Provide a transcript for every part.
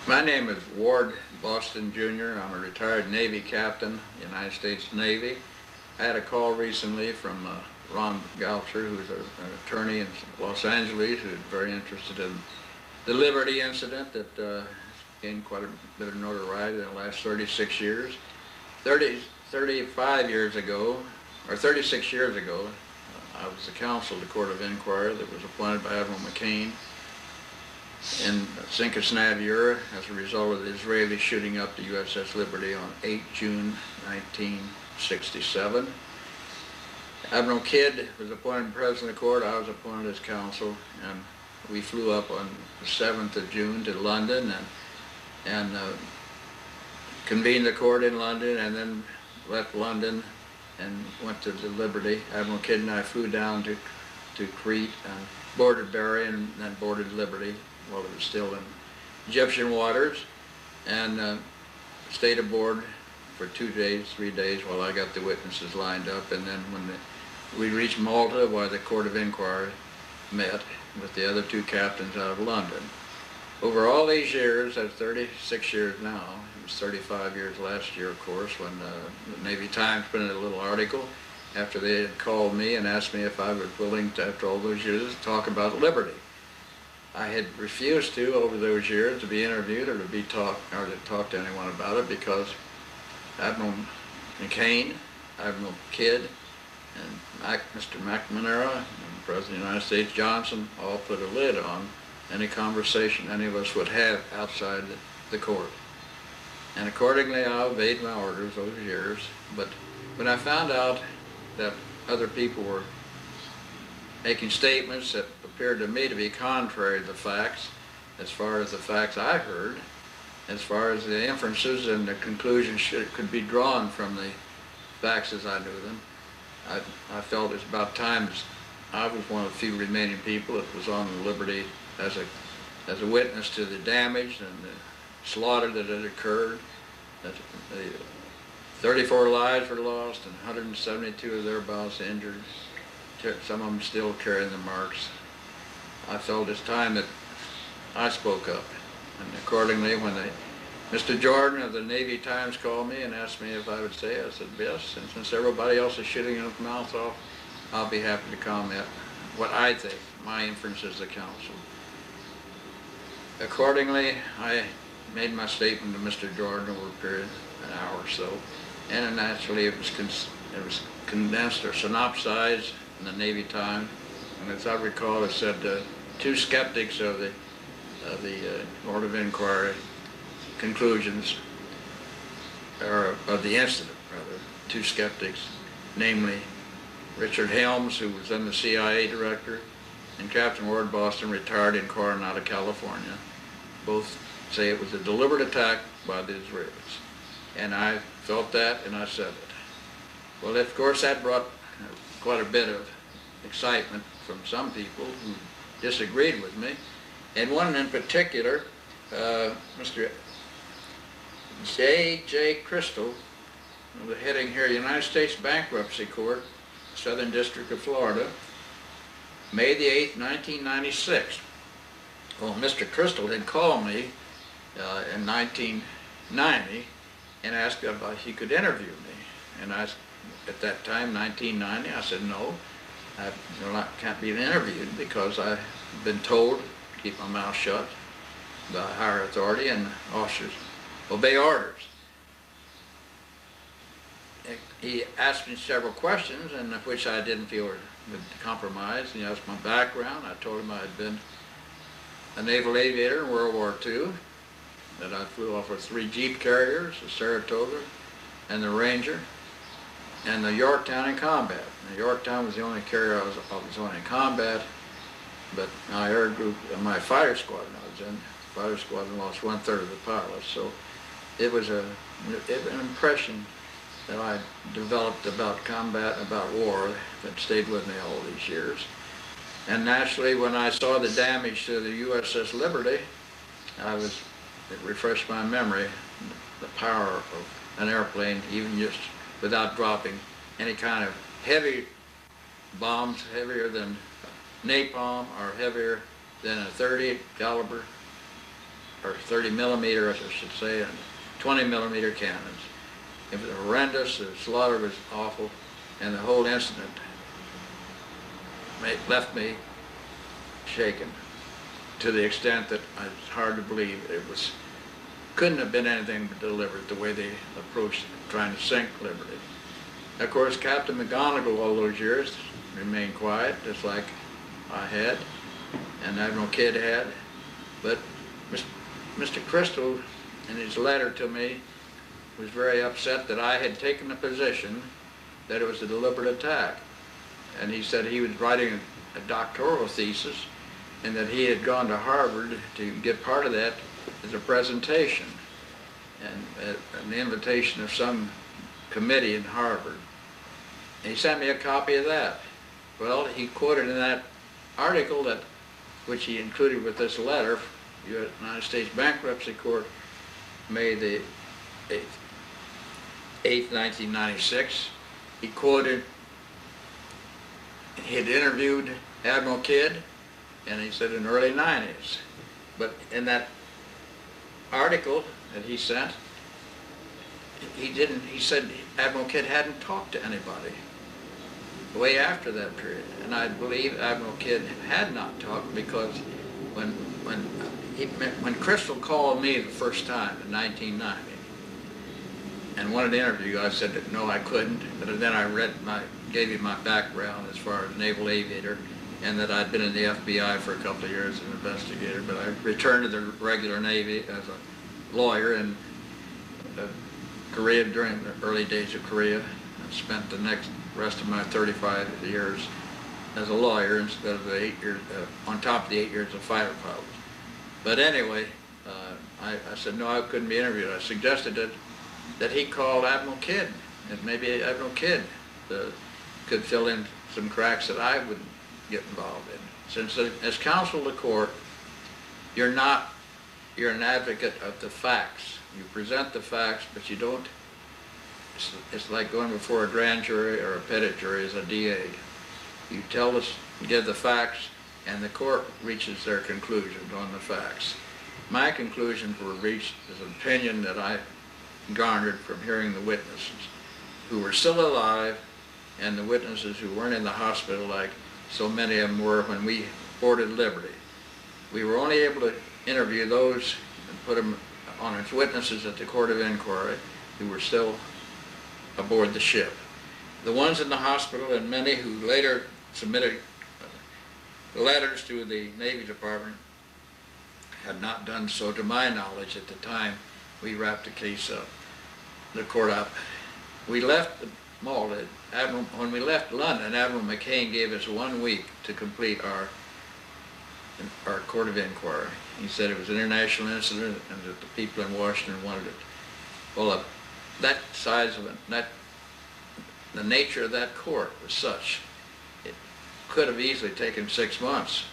My name is Ward Boston Jr. I'm a retired Navy captain, United States Navy. I had a call recently from Ron Goucher, who's an attorney in Los Angeles, who's very interested in the Liberty incident that gained quite a bit of notoriety in the last 36 years. 35 years ago, or 36 years ago, I was the counsel of the Court of Inquiry that was appointed by Admiral McCain in Cincus Naviera as a result of the Israelis shooting up the USS Liberty on 8 June 1967. Admiral Kidd was appointed president of the court, I was appointed as counsel, and we flew up on the 7th of June to London and convened the court in London, and then left London and went to the Liberty. Admiral Kidd and I flew down to Crete and boarded Berry and then boarded Liberty while it was still in Egyptian waters, and stayed aboard for 2 days, 3 days while I got the witnesses lined up, and then when we reached Malta, where the Court of Inquiry met with the other two captains out of London. Over all these years, that's 36 years now, it was 35 years last year, of course, when the Navy Times printed a little article after they had called me and asked me if I was willing to, after all those years, to talk about Liberty. I had refused to, over those years, to be interviewed or to talk to anyone about it, because Admiral McCain, Admiral Kidd, and Mr. McNamara, and President of the United States Johnson all put a lid on any conversation any of us would have outside the court. And accordingly, I obeyed my orders those years. But when I found out that other people were making statements that appeared to me to be contrary to the facts, as far as the facts I heard, as far as the inferences and the conclusions could be drawn from the facts as I knew them, I felt it's about time. I was one of the few remaining people that was on the Liberty as a witness to the damage and the slaughter that had occurred. That the 34 lives were lost and 172 of thereabouts injured. Some of them still carrying the marks. I felt it's time that I spoke up, and accordingly, when Mr. Jordan of the Navy Times called me and asked me if I would say, I said yes, and since everybody else is shooting his mouth off, I'll be happy to comment what I think, my inference as the counsel. Accordingly, I made my statement to Mr. Jordan over a period of an hour or so, and naturally it was condensed or synopsized in the Navy Times, and as I recall, it said two skeptics of the Court of Inquiry conclusions, or of the incident, rather, two skeptics, namely Richard Helms, who was then the CIA director, and Captain Ward Boston, retired in Coronado, California. Both say it was a deliberate attack by the Israelis. And I felt that, and I said it. Well, of course, that brought quite a bit of excitement from some people who disagreed with me. And one in particular, Mr. J. Crystal, the heading here, United States Bankruptcy Court, Southern District of Florida, May the 8th, 1996. Well, Mr. Crystal had called me in 1990 and asked if he could interview me. And I, at that time, 1990, I said no, I can't be interviewed because I've been told to keep my mouth shut by higher authority, and officers obey orders. He asked me several questions, in which I didn't feel would compromise. He asked my background. I told him I had been a naval aviator in World War II, that I flew off of 3 Jeep carriers, the Saratoga and the Ranger, and the Yorktown in combat. The Yorktown was the only carrier I was on in combat, but my air group, my fighter squadron I was in, the fighter squadron lost 1/3 of the pilots. So it was an impression that I developed about combat, about war, that stayed with me all these years. And naturally, when I saw the damage to the USS Liberty, it refreshed my memory, the power of an airplane, even just without dropping any kind of heavy bombs, heavier than napalm or heavier than a .30 caliber or 30 millimeter, I should say, and 20 millimeter cannons. It was horrendous, the slaughter was awful, and the whole incident left me shaken to the extent that it's hard to believe couldn't have been anything but deliberate the way they approached trying to sink Liberty. Of course, Captain McGonigal all those years remained quiet, just like I had, and Admiral Kidd had. But Mr. Crystal, in his letter to me, was very upset that I had taken the position that it was a deliberate attack. And he said he was writing a doctoral thesis and that he had gone to Harvard to get part of that as a presentation and an invitation of some committee in Harvard. And he sent me a copy of that. Well, he quoted in that article which he included with this letter, United States Bankruptcy Court, May the 8th, 1996. He quoted, he had interviewed Admiral Kidd, and he said in the early 90s. But in that article that he sent, he said Admiral Kidd hadn't talked to anybody way after that period. And I believe Admiral Kidd had not talked, because when Crystal called me the first time in 1990 and wanted to interview, I said that no, I couldn't. But then I gave him my background as far as naval aviator, and that I'd been in the FBI for a couple of years as an investigator, but I returned to the regular Navy as a lawyer in Korea during the early days of Korea. I spent the rest of my 35 years as a lawyer instead of the 8 years, on top of the 8 years of fighter pilot. But anyway, I said no, I couldn't be interviewed. I suggested that he call Admiral Kidd, and maybe Admiral Kidd could fill in some cracks that I would get involved in. Since as counsel of the court, you're an advocate of the facts. You present the facts, but you don't, it's like going before a grand jury or a petit jury as a DA. You tell us, give the facts, and the court reaches their conclusions on the facts. My conclusions were reached as an opinion that I garnered from hearing the witnesses who were still alive, and the witnesses who weren't in the hospital like so many of them were when we boarded Liberty. We were only able to interview those and put them on as witnesses at the Court of Inquiry who were still aboard the ship. The ones in the hospital, and many who later submitted letters to the Navy Department, had not done so to my knowledge at the time we wrapped the case up, the court up. We left Malta. When we left London, Admiral McCain gave us 1 week to complete our Court of Inquiry. He said it was an international incident and that the people in Washington wanted it. Well, that size of it, the nature of that court was such, it could have easily taken 6 months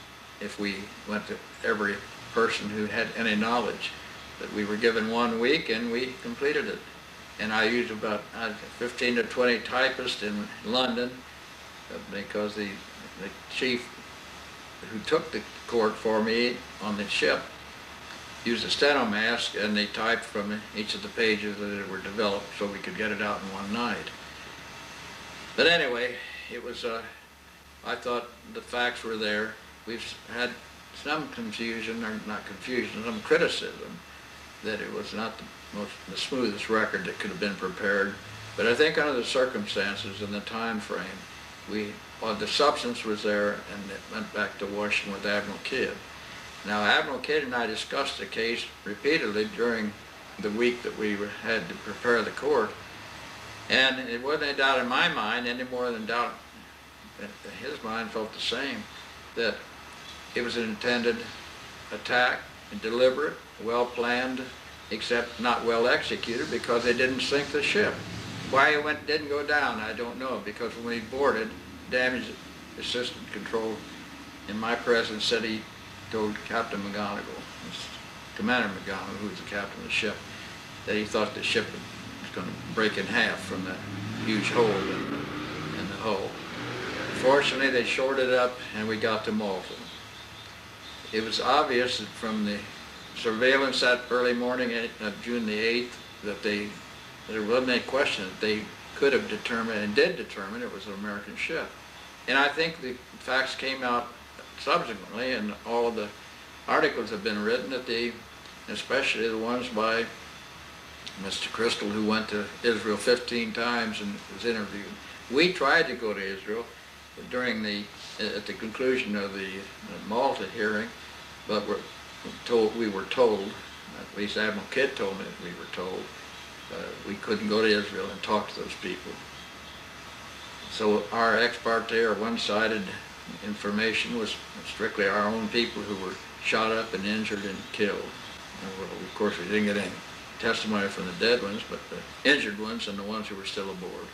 if we went to every person who had any knowledge. But we were given 1 week and we completed it. And I used about 15 to 20 typists in London because the chief who took the court for me on the ship used a steno mask, and they typed from each of the pages that were developed so we could get it out in one night. But anyway, it was, I thought the facts were there. We've had some confusion, or not confusion, some criticism that it was not the smoothest record that could have been prepared. But I think under the circumstances and the time frame, the substance was there, and it went back to Washington with Admiral Kidd. Now, Admiral Kidd and I discussed the case repeatedly during the week that we had to prepare the court, and it wasn't a doubt in my mind, any more than doubt in his mind felt the same, that it was an intended attack, deliberate, well-planned, except not well executed because they didn't sink the ship. Why it didn't go down, I don't know, because when we boarded, damage assistant control in my presence said he told Captain McGonigal, Commander McGonigal, who was the captain of the ship, that he thought the ship was going to break in half from the huge hole in the hull. Fortunately, they shored it up and we got to Malta. It was obvious that from the surveillance that early morning of June the 8th, that there wasn't any question that they could have determined and did determine it was an American ship. And I think the facts came out subsequently, and all of the articles have been written that especially the ones by Mr. Crystal, who went to Israel 15 times and was interviewed. We tried to go to Israel at the conclusion of the Malta hearing, but we were told, at least Admiral Kidd told me that we were told, we couldn't go to Israel and talk to those people. So our ex parte or one-sided information was strictly our own people who were shot up and injured and killed. And well, of course, we didn't get any testimony from the dead ones, but the injured ones and the ones who were still aboard.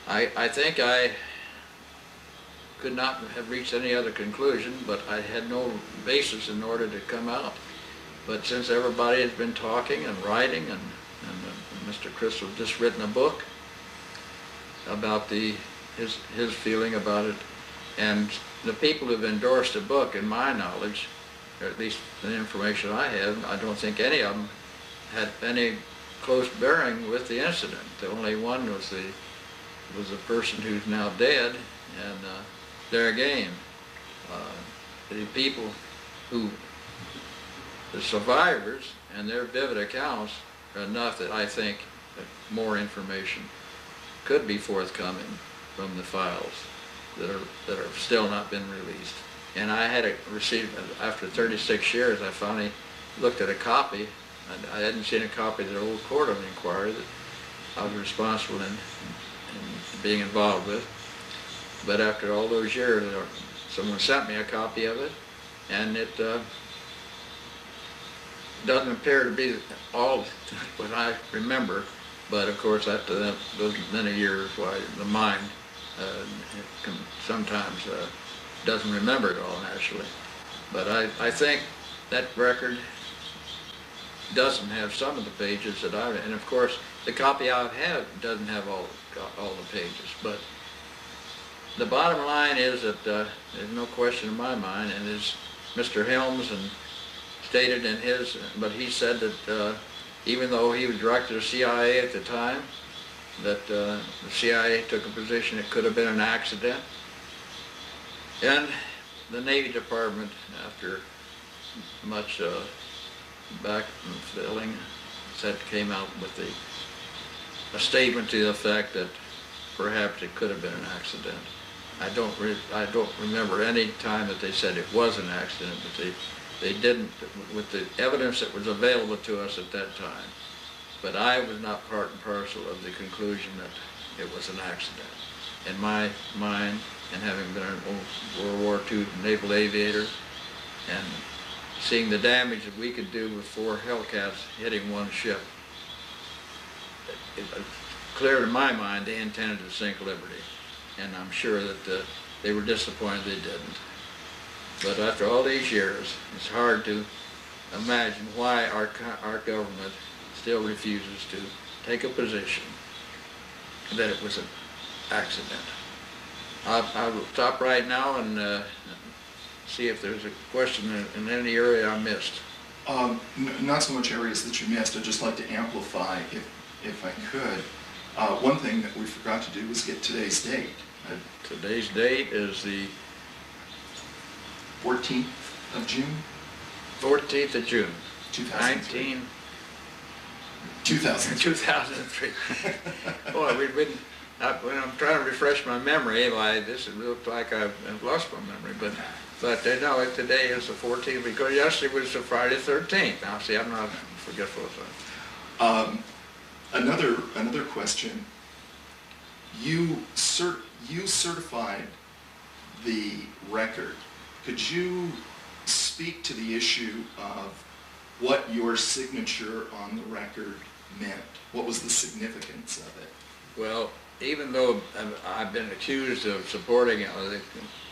I think I could not have reached any other conclusion, but I had no basis in order to come out. But since everybody has been talking and writing, and Mr. Crystal has just written a book about his feeling about it, and the people who've endorsed the book, in my knowledge, or at least the information I have, I don't think any of them had any close bearing with the incident. The only one was the person who's now dead, and there again, the people the survivors and their vivid accounts are enough that I think that more information could be forthcoming from the files that have still not been released. And I had received, after 36 years, I finally looked at a copy. I hadn't seen a copy of the old court of inquiry that I was responsible in being involved with. But after all those years, someone sent me a copy of it, and it doesn't appear to be all what I remember. But of course, after those many years, why the mind sometimes doesn't remember it all naturally. But I think that record doesn't have some of the pages that and of course the copy I have doesn't have all the pages. But the bottom line is that there's no question in my mind, and as Mr. Helms stated in his, but he said that even though he was director of CIA at the time, that the CIA took a position it could have been an accident. And the Navy Department, after much backfilling, came out with a statement to the effect that perhaps it could have been an accident. I don't remember any time that they said it was an accident, but they didn't, with the evidence that was available to us at that time. But I was not part and parcel of the conclusion that it was an accident. In my mind, and having been a World War II naval aviator, and seeing the damage that we could do with 4 Hellcats hitting one ship, it was clear to my mind they intended to sink Liberty. And I'm sure that they were disappointed they didn't. But after all these years, it's hard to imagine why our government still refuses to take a position that it was an accident. I'll stop right now and see if there's a question in any area I missed. Not so much areas that you missed. I'd just like to amplify, if I could. One thing that we forgot to do was get today's date. Today's date is the 14th of June? 14th of June. 2003. 2003. Boy, we've been, when I'm trying to refresh my memory, this looks like I've lost my memory, but no, today is the 14th, because yesterday was the Friday the 13th. Now, see, I'm not forgetful of that. Another question. You certified the record. Could you speak to the issue of what your signature on the record meant? What was the significance of it? Well, even though I've been accused of supporting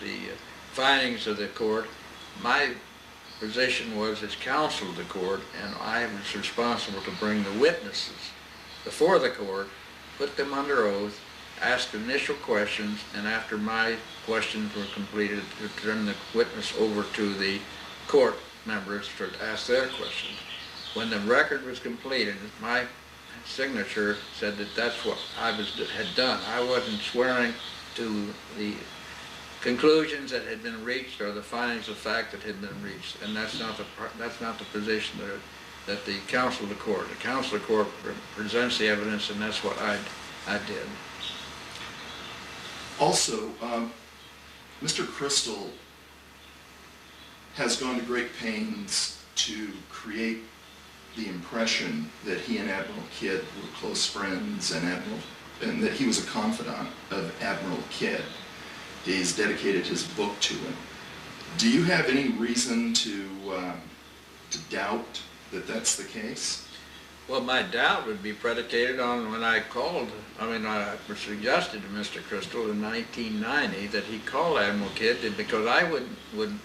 the findings of the court, my position was as counsel to the court, and I was responsible to bring the witnesses before the court, put them under oath, ask initial questions, and after my questions were completed, to turn the witness over to the court members to ask their questions. When the record was completed, my signature said that that's what I had done. I wasn't swearing to the conclusions that had been reached or the findings of fact that had been reached, and that's not the position that the counsel of the court. The counsel of the court presents the evidence, and that's what I did. Also, Mr. Crystal has gone to great pains to create the impression that he and Admiral Kidd were close friends, and that he was a confidant of Admiral Kidd. He's dedicated his book to him. Do you have any reason to doubt that that's the case? Well, my doubt would be predicated on when I suggested to Mr. Crystal in 1990 that he call Admiral Kidd, because I would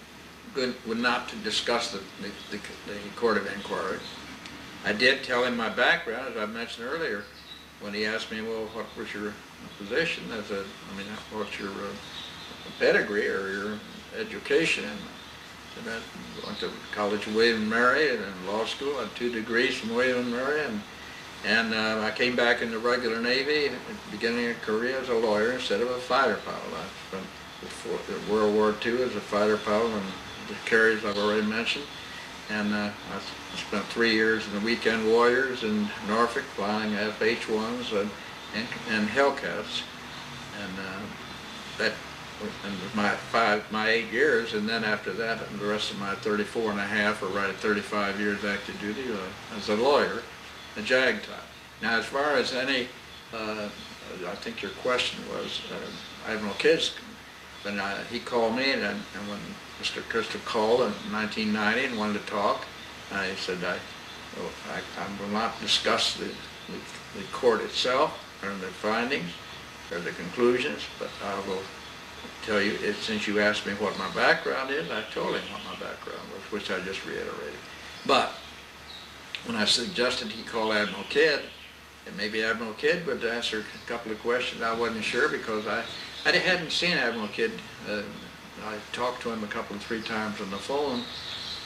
not to discuss the court of inquiry. I did tell him my background, as I mentioned earlier, when he asked me, well, what was your position what's your pedigree or your education? And I went to college with William and Mary and then law school. I had 2 degrees from William and Mary, and I came back in the regular Navy at the beginning of career as a lawyer instead of a fighter pilot. I spent World War II as a fighter pilot on the carriers I've already mentioned, and I spent 3 years in the Weekend Warriors in Norfolk flying FH-1s and Hellcats, and my 8 years, and then after that, the rest of my 34 and a half, or right at 35 years active duty as a lawyer, a JAG type. Now, as far as any, I think your question was Admiral Kidd, when he called me, and when Mr. Crystal called in 1990 and wanted to talk, I said, I will not discuss the court itself or the findings or the conclusions, but I will tell you, since you asked me what my background is, I told him what my background was, which I just reiterated. But when I suggested he call Admiral Kidd, and maybe Admiral Kidd would answer a couple of questions, I wasn't sure, because I hadn't seen Admiral Kidd. I talked to him a couple of 3 times on the phone,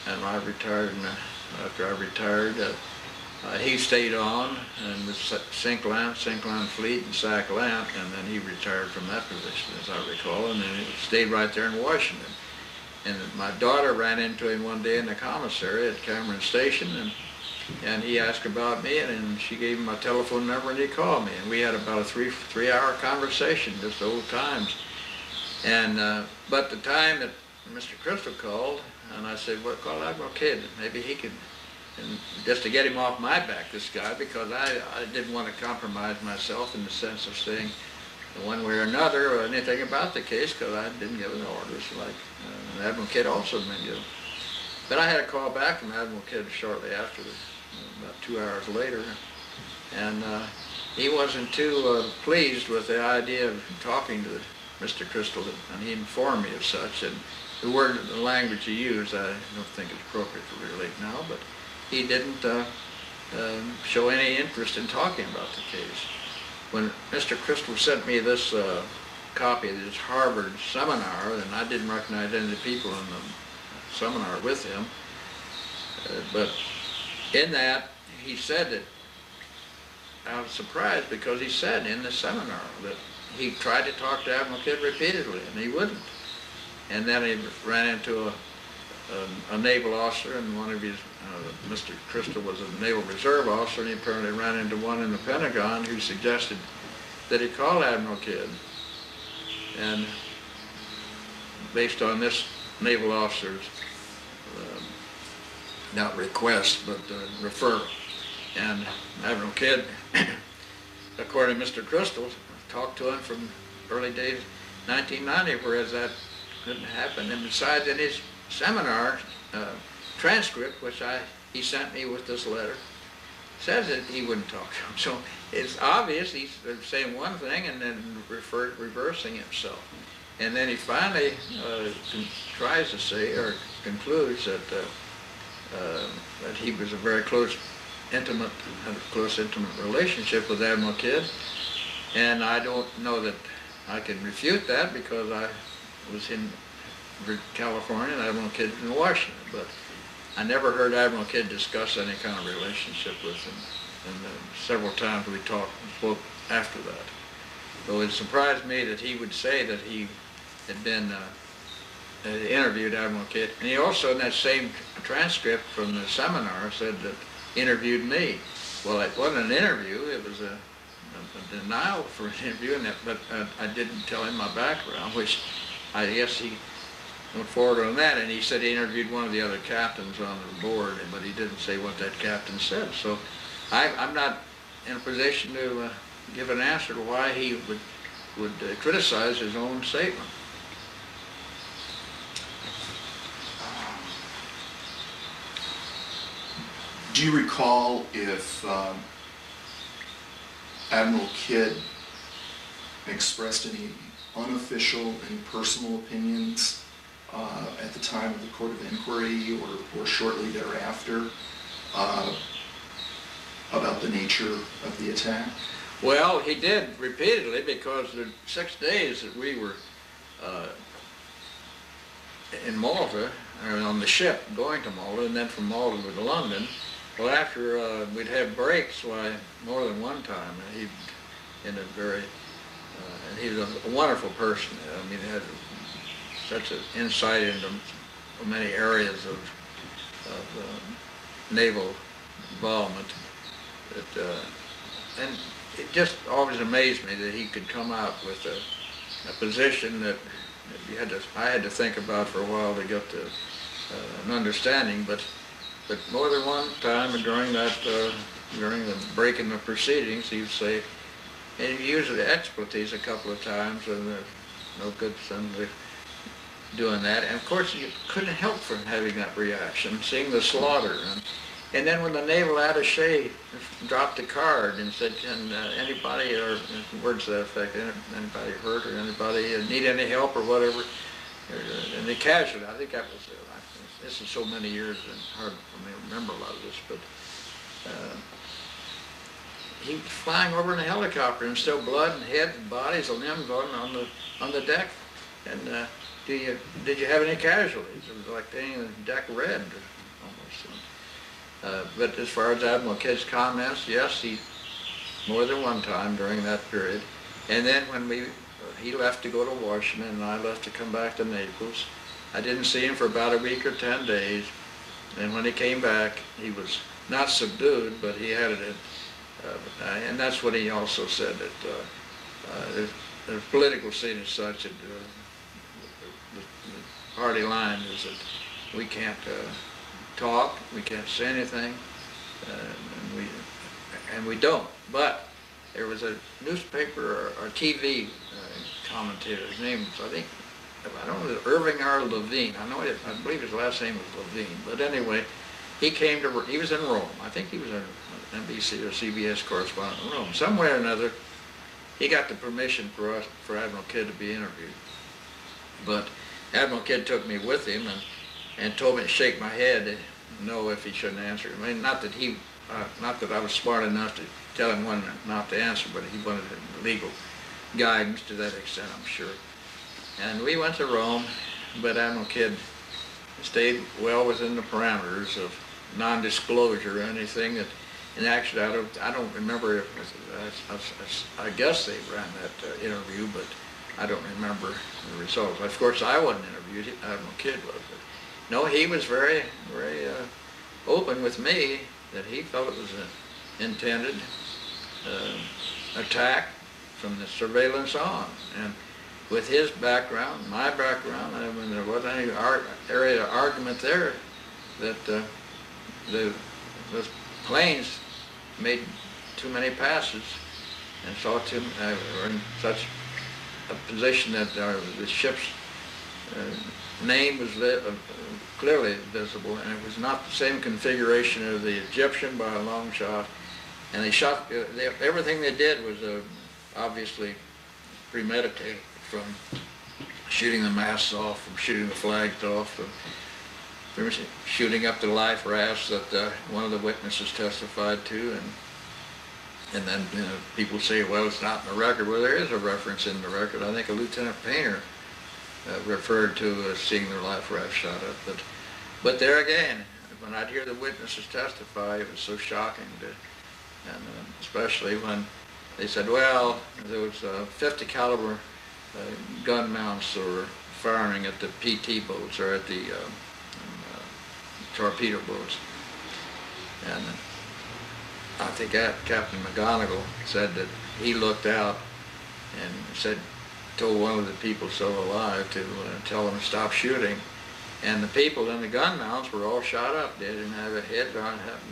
and I retired, and after I retired, he stayed on and was Sinkland Fleet and Sac Lant, and then he retired from that position, as I recall, and then he stayed right there in Washington. And my daughter ran into him one day in the commissary at Cameron Station, and he asked about me, and she gave him my telephone number, and he called me, and we had about a three-hour conversation, just old times. And but the time that Mr. Crystal called, and I said, well, call Admiral Kidd, maybe he could, and just to get him off my back, this guy, because I didn't want to compromise myself in the sense of saying one way or another or anything about the case, because I didn't give an orders like Admiral Kidd also had been given. But I had a call back from Admiral Kidd shortly after, about 2 hours later, and he wasn't too pleased with the idea of talking to Mr. Crystal, and he informed me of such, and the language he used, I don't think it's appropriate to relate now, but he didn't show any interest in talking about the case. When Mr. Crystal sent me this copy of his Harvard seminar, and I didn't recognize any of the people in the seminar with him, but in that he said that, I was surprised because he said in the seminar that he tried to talk to Admiral Kidd repeatedly, and he wouldn't. And then he ran into a naval officer, and one of his, Mr. Crystal was a Naval Reserve officer, and he apparently ran into one in the Pentagon who suggested that he call Admiral Kidd. And based on this naval officer's, not request, but referral. And Admiral Kidd, according to Mr. Crystal, talked to him from early days 1990, whereas that couldn't happen. And besides, in his seminar transcript, which he sent me with this letter, says that he wouldn't talk to him. So it's obvious he's saying one thing and then reversing himself. And then he finally tries to say, or concludes that he was a very close, intimate relationship with Admiral Kidd. And I don't know that I can refute that, because I was in California and Admiral Kidd in Washington. But I never heard Admiral Kidd discuss any kind of relationship with him, and several times we spoke after that. So it surprised me that he would say that he had been interviewed Admiral Kidd, and he also in that same transcript from the seminar said that he interviewed me. Well, it wasn't an interview, it was a denial for an interview, but I didn't tell him my background, which I guess he went forward on that, and he said he interviewed one of the other captains on the board, but he didn't say what that captain said. So I'm not in a position to give an answer to why he would criticize his own statement. Do you recall if Admiral Kidd expressed any unofficial and personal opinions at the time of the Court of Inquiry or shortly thereafter about the nature of the attack? Well, he did repeatedly, because the 6 days that we were in Malta, or on the ship going to Malta, and then from Malta to London, well, after we'd have breaks, why, more than one time, he was a wonderful person. I mean, he had such an insight into many areas of naval involvement that, and it just always amazed me that he could come out with a position that I had to think about for a while to get to an understanding. But more than one time during the break in the proceedings, he would say, and he used the expletives a couple of times, and no good son doing that. And of course, you couldn't help from having that reaction, seeing the slaughter. And then when the naval attaché dropped the card and said, "Can anybody," or words to that effect, "anybody hurt or anybody need any help or whatever," and the casualty, I think that was, this is so many years and hard for me to remember a lot of this, but he was flying over in a helicopter and still blood and heads and bodies and limbs on the deck. And did you have any casualties? It was like painting the deck red almost. But as far as Admiral Kidd's comments, yes, he more than one time during that period. And then when he left to go to Washington and I left to come back to Naples, I didn't see him for about a week or 10 days. And when he came back, he was not subdued, but he had it. And that's what he also said, that the political scene is such that the party line is that we can't talk, we can't say anything, and we don't. But there was a newspaper or TV commentator, his name was, I don't know, Irving R. Levine. I believe his last name was Levine. But anyway, he was in Rome. I think he was an NBC or CBS correspondent in Rome. Somewhere or another, he got the permission for Admiral Kidd to be interviewed. But Admiral Kidd took me with him and told me to shake my head and know if he shouldn't answer. I mean, not that I was smart enough to tell him when not to answer, but he wanted legal guidance to that extent, I'm sure. And we went to Rome, but Admiral Kidd stayed well within the parameters of non-disclosure or anything. And actually, I don't remember if I guess they ran that interview, but I don't remember the results. Of course, I wasn't interviewed. Admiral Kidd was. But no, he was very, very open with me that he felt it was an intended attack from the surveillance on. And with his background, my background, I mean, there wasn't any area of argument there that the planes made too many passes and were in such a position that the ship's name was clearly visible, and it was not the same configuration of the Egyptian by a long shot. And they shot, everything they did was obviously premeditated, from shooting the masts off, from shooting the flags off, from shooting up the life rafts that one of the witnesses testified to, and then people say, well, it's not in the record. Well, there is a reference in the record. I think a Lieutenant Painter referred to seeing their life raft shot up. But there again, when I'd hear the witnesses testify, it was so shocking and especially when they said, well, there was 50 caliber gun mounts that were firing at the PT boats or at the torpedo boats. And I think Captain McGonigal said that he looked out and told one of the people still alive to tell them to stop shooting. And the people in the gun mounts were all shot up. They didn't have a head,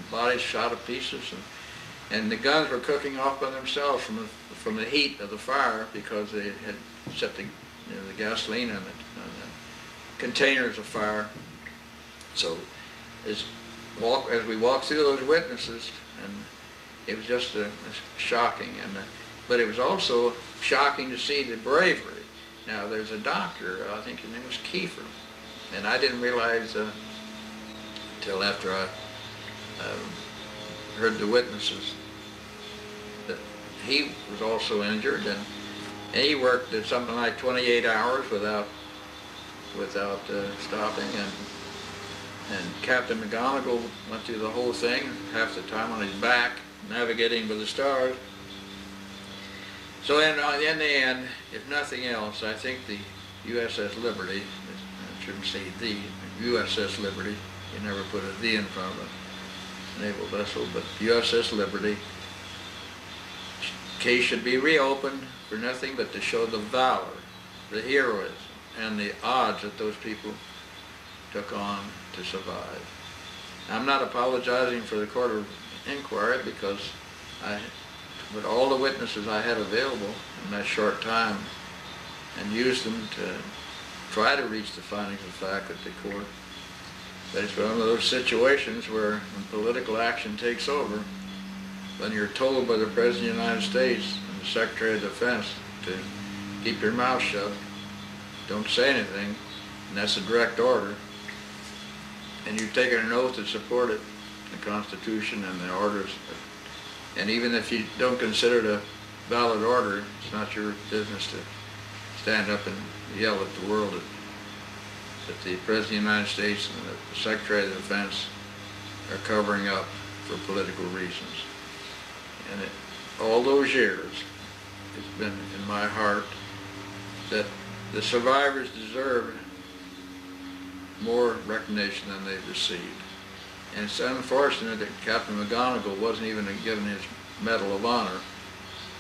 bodies shot to pieces, and the guns were cooking off by themselves from the heat of the fire because they had set the gasoline in the containers of fire. So as we walked through those witnesses, and it was just shocking, but it was also shocking to see the bravery. Now there's a doctor, I think his name was Kiefer, and I didn't realize until after I heard the witnesses that he was also injured, and he worked at something like 28 hours without stopping, and Captain McGonigal went through the whole thing, half the time on his back, navigating with the stars. So in the end, if nothing else, I think the USS Liberty, I shouldn't say the USS Liberty, you never put a "the" in front of a naval vessel, but USS Liberty case should be reopened for nothing but to show the valor, the heroism, and the odds that those people took on to survive. I'm not apologizing for the court of inquiry because with all the witnesses I had available in that short time and used them to try to reach the findings of fact at the court. But it's one of those situations where when political action takes over, when you're told by the President of the United States and the Secretary of Defense to keep your mouth shut, don't say anything, and that's a direct order, and you've taken an oath to support it, the Constitution and the orders, and even if you don't consider it a valid order, it's not your business to stand up and yell at the world that the President of the United States and the Secretary of Defense are covering up for political reasons. And all those years, it's been in my heart that the survivors deserve more recognition than they've received. And it's unfortunate that Captain McGonigal wasn't even given his Medal of Honor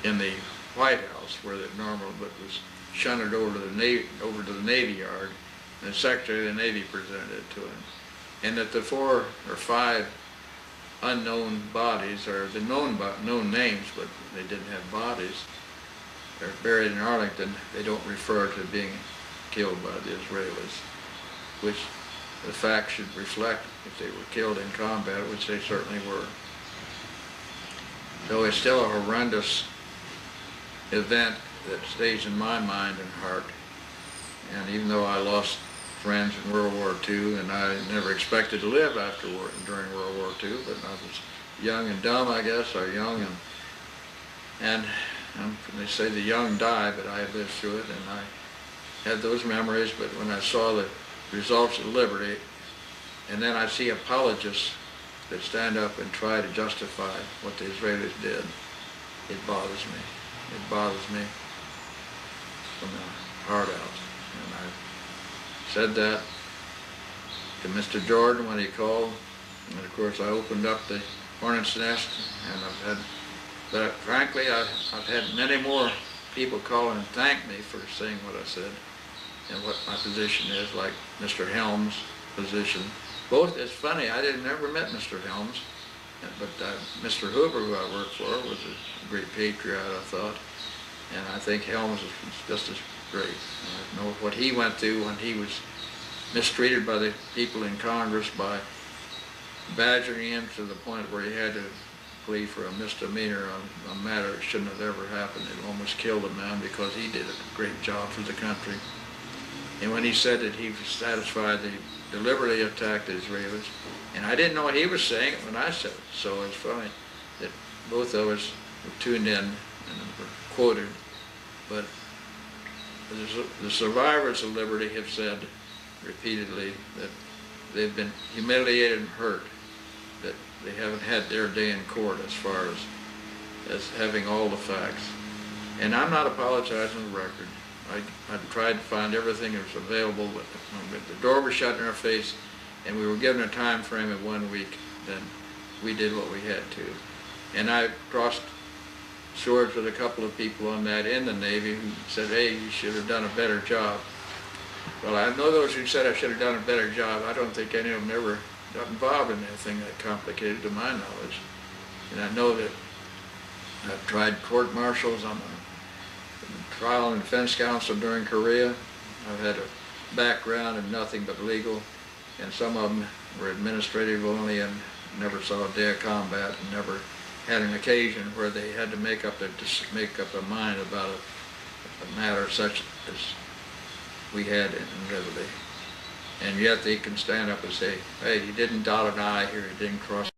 in the White House, where it normally was shunted over to the Navy Yard, and the Secretary of the Navy presented it to him. And that the 4 or 5 unknown bodies, or the known names, but they didn't have bodies, they're buried in Arlington, they don't refer to being killed by the Israelis, which the fact should reflect if they were killed in combat, which they certainly were. So it's still a horrendous event that stays in my mind and heart. And even though I lost friends in World War II, and I never expected to live during World War II, but I was young and dumb, I guess, or young, and they say the young die, but I lived through it, and I had those memories. But when I saw the results of Liberty, and then I see apologists that stand up and try to justify what the Israelis did, it bothers me. It bothers me from the heart out. And I said that to Mr. Jordan when he called, and of course I opened up the hornet's nest, and but frankly I've had many more people call and thank me for saying what I said and what my position is, like Mr. Helms' position. Both, it's funny, I never met Mr. Helms, but Mr. Hoover, who I worked for, was a great patriot, I thought, and I think Helms is just as great. I know what he went through when he was mistreated by the people in Congress by badgering him to the point where he had to plea for a misdemeanor on a matter that shouldn't have ever happened. It almost killed a man because he did a great job for the country. And when he said that he was satisfied that he deliberately attacked the Israelis, and I didn't know what he was saying when I said it, so it's funny that both of us were tuned in and were quoted, but the survivors of Liberty have said repeatedly that they've been humiliated and hurt, that they haven't had their day in court as far as having all the facts. And I'm not apologizing on the record. I tried to find everything that was available, but when the door was shut in our face and we were given a time frame of 1 week, then we did what we had to. And I crossed swords with a couple of people on that in the Navy who said, hey, you should have done a better job. Well, I know those who said I should have done a better job. I don't think any of them ever got involved in anything that complicated to my knowledge. And I know that I've tried court-martials. I'm a trial and defense counsel during Korea. I've had a background in nothing but legal, and some of them were administrative only and never saw a day of combat and never had an occasion where they had to make up their mind about a matter such as we had in Liberty. And yet they can stand up and say, hey, he didn't dot an I here, he didn't cross